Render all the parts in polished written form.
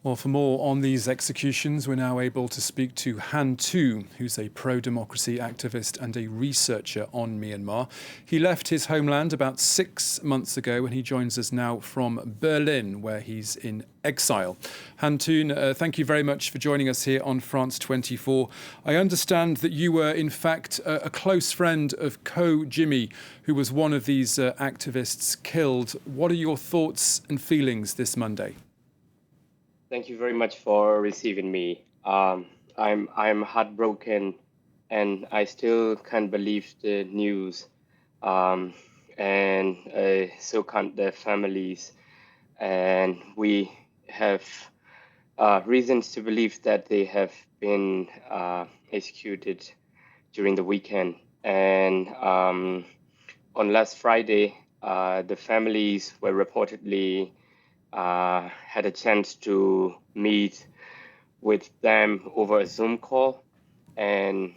Well, for more on these executions, we're now able to speak to Htoo, who's a pro-democracy activist and a researcher on Myanmar. He left his homeland about 6 months ago, and he joins us now from Berlin, where he's in exile. Htoo, thank you very much for joining us here on France 24. I understand that you were, in fact, a close friend of Ko Jimmy, who was one of these activists killed. What are your thoughts and feelings this Monday? Thank you very much for receiving me. I'm heartbroken, and I still can't believe the news. And so can't their families. And we have reasons to believe that they have been executed during the weekend. And on last Friday, the families were reportedly had a chance to meet with them over a Zoom call, and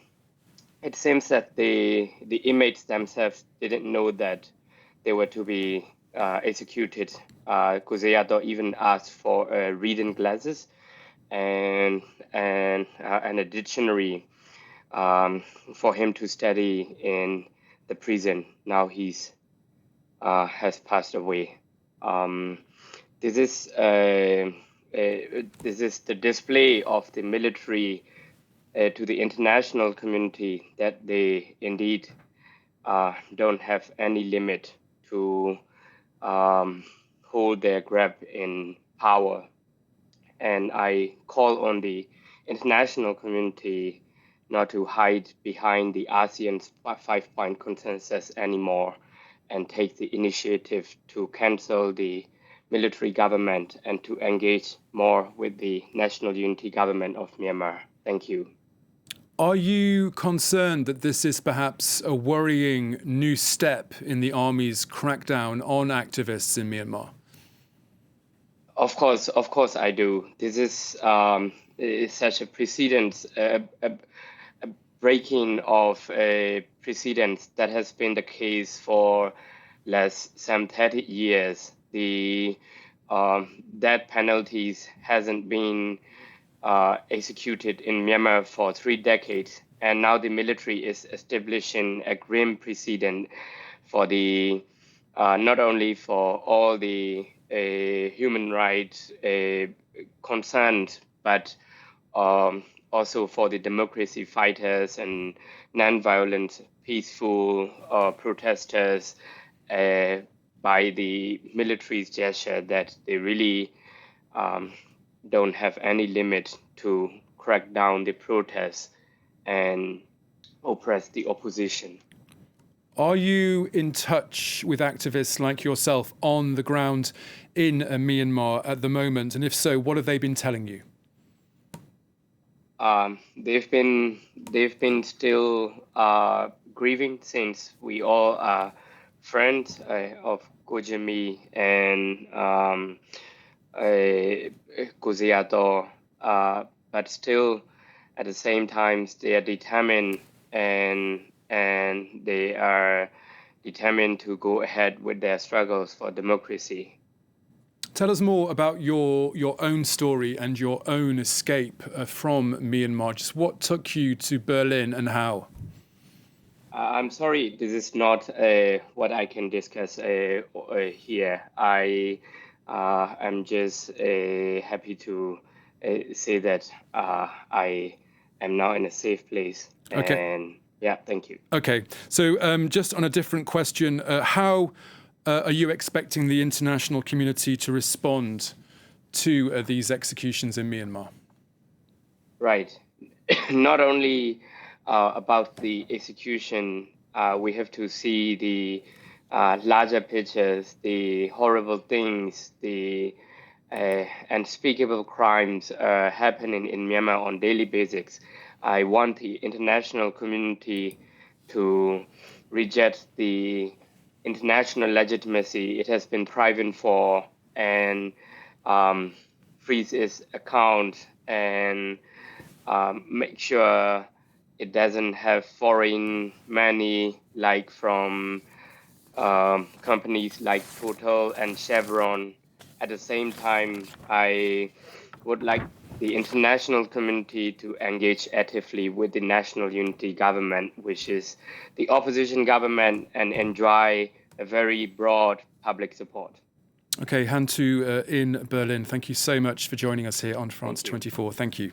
it seems that the inmates themselves didn't know that they were to be executed. Kuzeyato even asked for reading glasses and a dictionary for him to study in the prison. Now he's has passed away. This is the display of the military to the international community that they indeed don't have any limit to hold their grip in power. And I call on the international community not to hide behind the ASEAN's 5-point consensus anymore and take the initiative to cancel the military government and to engage more with the national unity government of Myanmar. Thank you. Are you concerned that this is perhaps a worrying new step in the army's crackdown on activists in Myanmar? Of course I do. This is such a precedent, a breaking of a precedent that has been the case for less than 30 years. The death penalties hasn't been executed in Myanmar for 3 decades, and now the military is establishing a grim precedent for the not only for all the human rights concerns, but also for the democracy fighters and non-violent, peaceful protesters. By the military's gesture that they really don't have any limit to crack down the protests and oppress the opposition. Are you in touch with activists like yourself on the ground in Myanmar at the moment? And if so, what have they been telling you? They've been still grieving since we all are friends of Kojimi and Kuzeyato, but still at the same time they are determined and they are determined to go ahead with their struggles for democracy. Tell us more about your own story and your own escape from Myanmar. Just what took you to Berlin and how? I'm sorry, this is not what I can discuss here. I am just happy to say that I am now in a safe place. Okay. And yeah, thank you. Okay. So just on a different question, how are you expecting the international community to respond to these executions in Myanmar? Right. Not only about the execution, we have to see the larger pictures, the horrible things, the unspeakable crimes happening in Myanmar on daily basis. I want the international community to reject the international legitimacy it has been thriving for and freeze its account and make sure it doesn't have foreign money like from companies like Total and Chevron. At the same time, I would like the international community to engage actively with the national unity government, which is the opposition government, and enjoy a very broad public support. Okay, Htoo in Berlin, thank you so much for joining us here on France 24. Thank you.